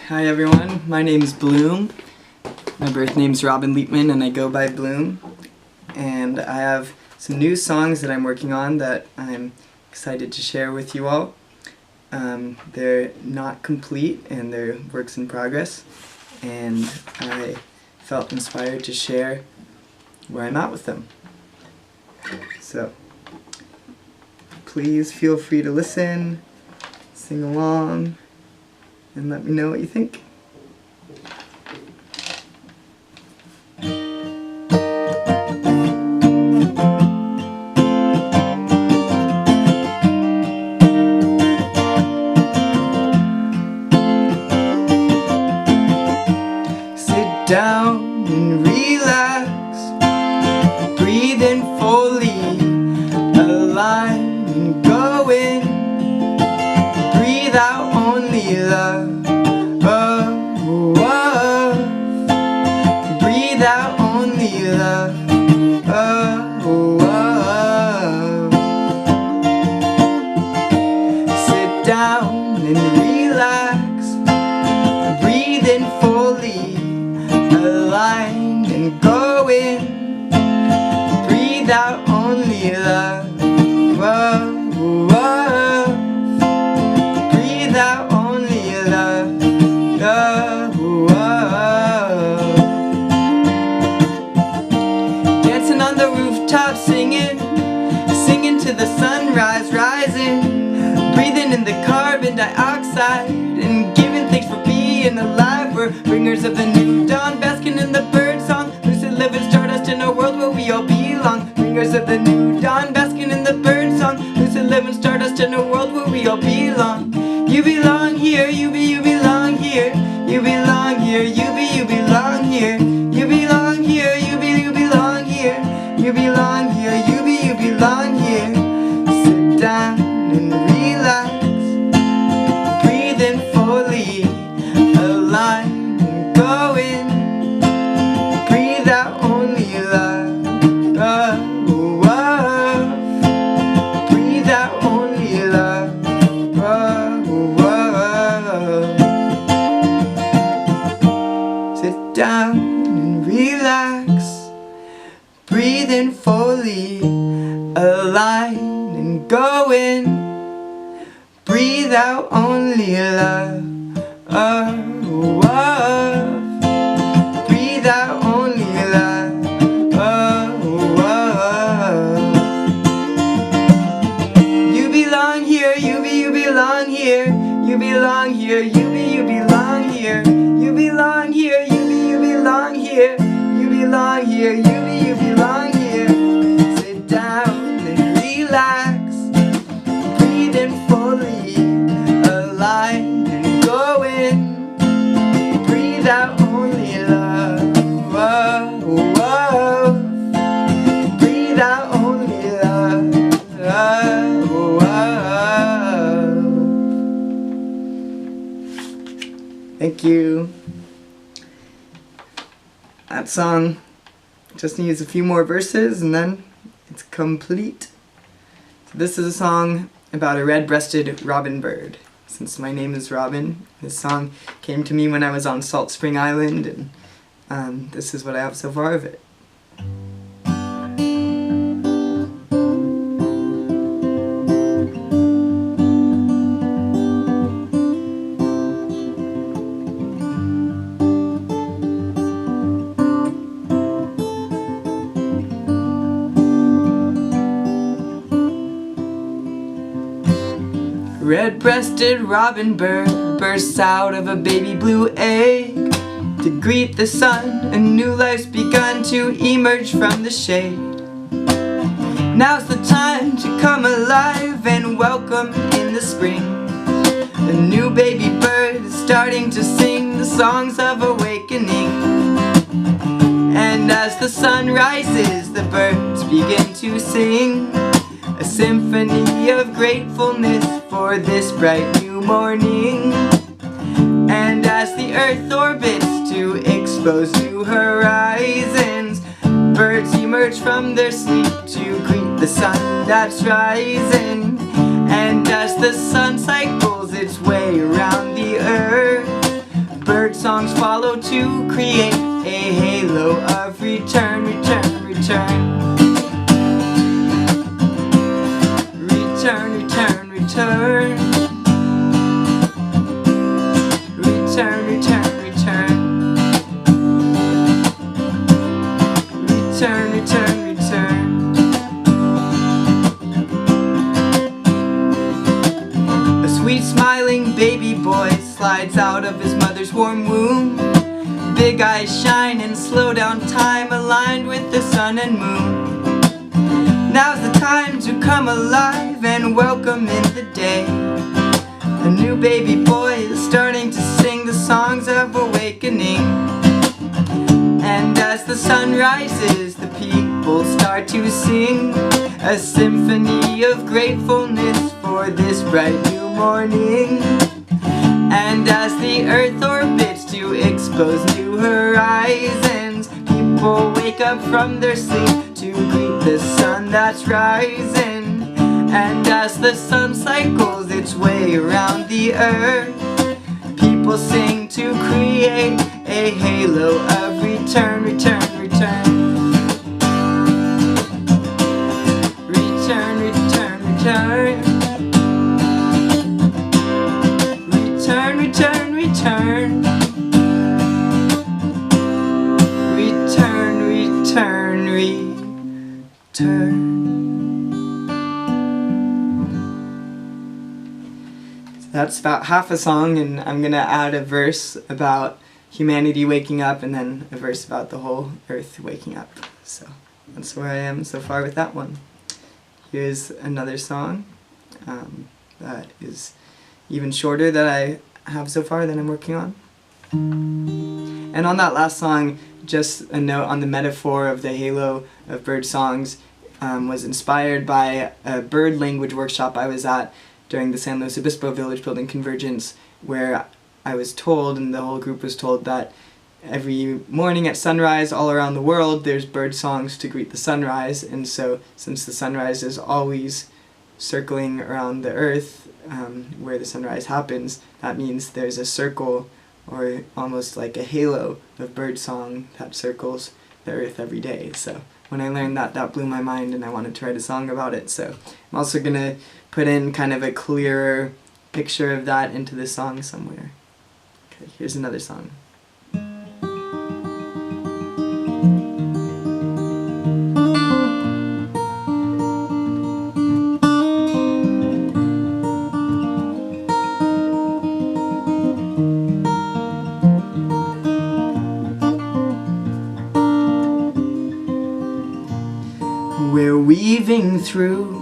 Hi everyone, my name's Bloom. My birth name's Robin Leapman and I go by Bloom. And I have some new songs that I'm working on that I'm excited to share with you all. They're not complete and they're works in progress. And I felt inspired to share where I'm at with them. So, please feel free to listen, sing along, and let me know what you think. Sit down and relax, breathe in fully, align and go in, breathe out only love. Breathe out only love. Sit down and relax, breathe in fully, align and go in, breathe out only love. Breathe out only love. Dancing on the rooftop, singing to the sunrise rising, breathing in the carbon dioxide and giving thanks for being alive. We're bringers of the new dawn, basking in the bird song, lucid living stardust in a world where we all belong. Bringers of the new dawn, basking in the bird song, lucid living stardust in a world where we all belong. You belong here, you belong here, you belong here, you belong here, you belong here, you belong here, you belong here, you belong here. Sit down and relax, breathe in fully, align and go in, breathe out only love. Breathe out only love. Sit down and relax, breathe in fully, align and go in, breathe out only love. Breathe out only love. You belong here, you belong here, you belong here, you belong here, you belong here, you belong here, you belong here, you belong here. Sit down and relax, breathe in fully, align and go in, breathe out only love. Breathe out only love. Thank you. That song just needs a few more verses and then it's complete. So this is a song about a red-breasted robin bird. Since my name is Robin, this song came to me when I was on Salt Spring Island, and this is what I have so far of it. Red-breasted robin bird bursts out of a baby blue egg to greet the sun. A new life's begun to emerge from the shade. Now's the time to come alive and welcome in the spring. A new baby bird is starting to sing the songs of awakening. And as the sun rises, the birds begin to sing a symphony of gratefulness for this bright new morning. And as the earth orbits to expose new horizons, birds emerge from their sleep to greet the sun that's rising. And as the sun cycles its way around the earth, return, return, return. Return, return, return. Return, return, return. A sweet smiling baby boy slides out of his mother's warm womb. Big eyes shine and slow down time, aligned with the sun and moon. Now's the time to come alive and welcome in the day. A new baby boy is starting to sing the songs of awakening. And as the sun rises, the people start to sing a symphony of gratefulness for this bright new morning. And as the earth orbits to expose new horizons, people wake up from their sleep to greet the sun that's rising. And as the sun cycles its way around the earth, people sing to create a halo of return, return, return. Return, return, return. Return, return, return. Return, return, return. That's about half a song, and I'm gonna add a verse about humanity waking up and then a verse about the whole earth waking up. So that's where I am so far with that one. Here's another song that is even shorter that I have so far that I'm working on. And on that last song, just a note on the metaphor of the halo of bird songs was inspired by a bird language workshop I was at during the San Luis Obispo Village Building Convergence, where I was told, and the whole group was told, that every morning at sunrise all around the world there's bird songs to greet the sunrise. And so since the sunrise is always circling around the earth where the sunrise happens, that means there's a circle, or almost like a halo of bird song that circles the earth every day. So when I learned that, that blew my mind, and I wanted to write a song about it. So I'm also gonna put in kind of a clearer picture of that into the song somewhere. Okay, here's another song. We're weaving through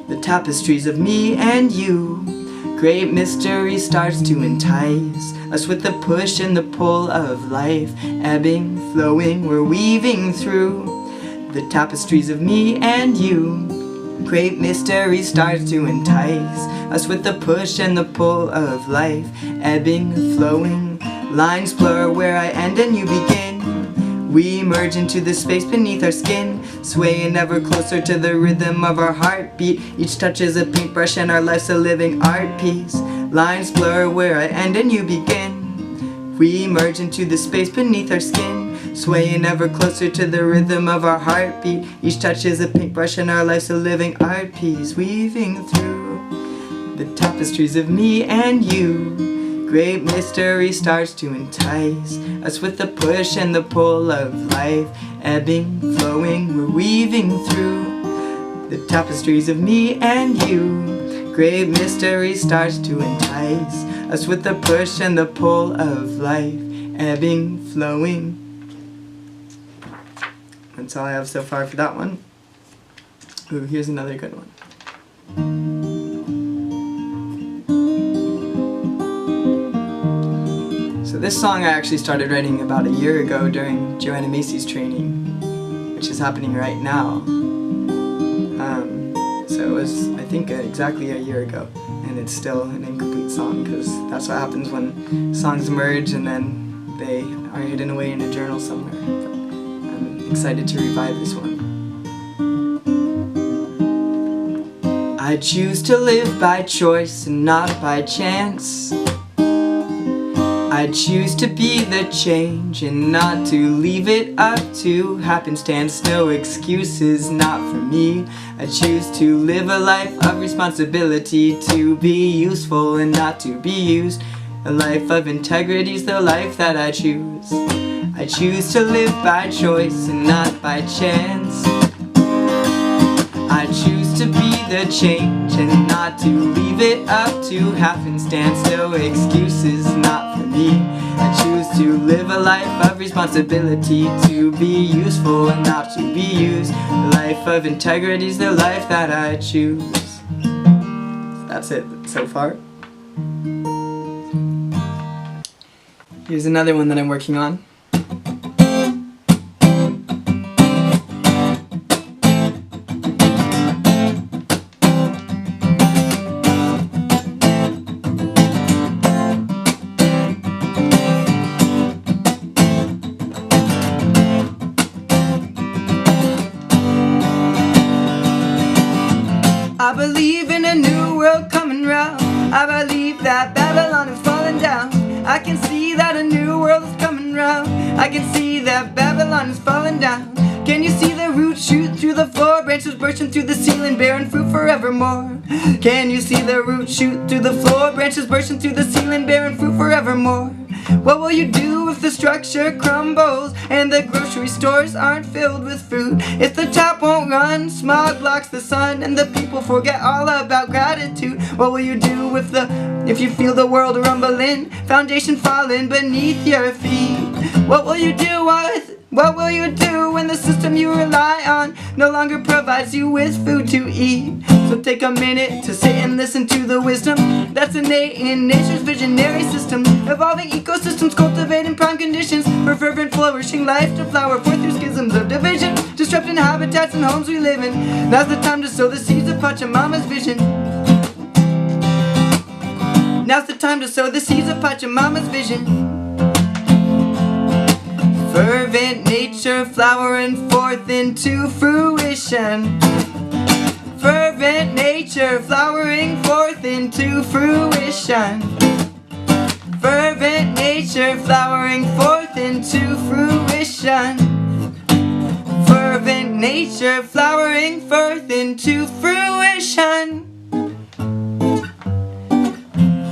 the tapestries of me and you. Great mystery starts to entice us with the push and the pull of life. Ebbing, flowing, we're weaving through the tapestries of me and you. Great mystery starts to entice us with the push and the pull of life. Ebbing, flowing, lines blur where I end and you begin. We merge into the space beneath our skin, swaying ever closer to the rhythm of our heartbeat. Each touch is a paintbrush and our life's a living art piece. Lines blur where I end and you begin. We merge into the space beneath our skin, swaying ever closer to the rhythm of our heartbeat. Each touch is a paintbrush and our life's a living art piece. Weaving through the tapestries of me and you. Great mystery starts to entice us with the push and the pull of life. Ebbing, flowing, we're weaving through the tapestries of me and you. Great mystery starts to entice us with the push and the pull of life. Ebbing, flowing. That's all I have so far for that one. Ooh, here's another good one. So this song I actually started writing about a year ago during Joanna Macy's training, which is happening right now. So it was, I think, exactly a year ago, and it's still an incomplete song, because that's what happens when songs merge and then they are hidden away in a journal somewhere. But I'm excited to revive this one. I choose to live by choice and not by chance. I choose to be the change and not to leave it up to happenstance. No excuses, not for me. I choose to live a life of responsibility, to be useful and not to be used. A life of integrity's the life that I choose. I choose to live by choice and not by chance. I choose to be the change and not to leave it up to happenstance. No excuses, not for me. I choose to live a life of responsibility, to be useful and not to be used. A life of integrity's the life that I choose. That's it so far. Here's another one that I'm working on. I believe in a new world coming round. I believe that Babylon is falling down. I can see that a new world is coming round. I can see that Babylon is falling down. Can you see the roots shoot through the floor, branches bursting through the ceiling, bearing fruit forevermore? Can you see the roots shoot through the floor, branches bursting through the ceiling, bearing fruit forevermore? What will you do if the structure crumbles and the grocery stores aren't filled with food? If the tap won't run, smog blocks the sun, and the people forget all about gratitude? What will you do if you feel the world rumbling, foundation falling beneath your feet? What will you do when the system you rely on no longer provides you with food to eat? So take a minute to sit and listen to the wisdom that's innate in nature's visionary system, evolving ecosystems, cultivating prime conditions for fervent flourishing life to flower forth through schisms of division, disrupting habitats and homes we live in. Now's the time to sow the seeds of Pachamama's vision. Now's the time to sow the seeds of Pachamama's vision. Fervent nature flowering forth into fruition. Fervent nature flowering forth into fruition. Fervent nature flowering forth into fruition. Fervent nature flowering forth into fruition.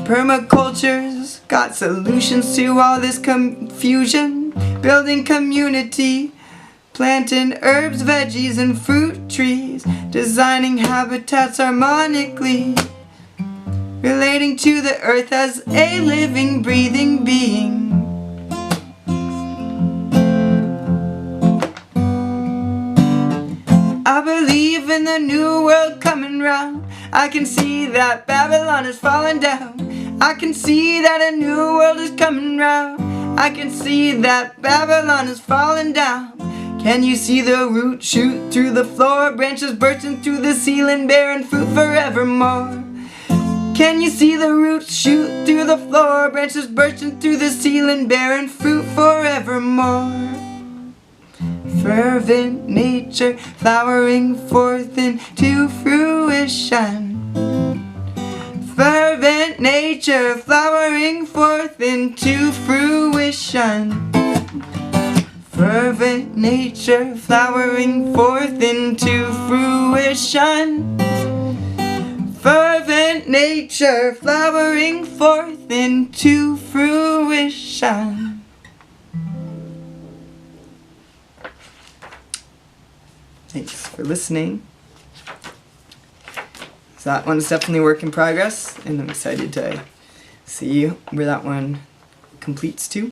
Permaculture's got solutions to all this confusion. Building community, planting herbs, veggies, and fruit trees, designing habitats harmonically, relating to the earth as a living, breathing being. I believe in the new world coming round. I can see that Babylon is falling down. I can see that a new world is coming round. I can see that Babylon is falling down. Can you see the roots shoot through the floor, branches bursting through the ceiling, bearing fruit forevermore? Can you see the roots shoot through the floor, branches bursting through the ceiling, bearing fruit forevermore? Fervent nature flowering forth into fruition. Fervent nature flowering forth into fruition. Fervent nature flowering forth into fruition. Fervent nature flowering forth into fruition. Thanks for listening. So that one's definitely a work in progress, and I'm excited to see where that one completes to.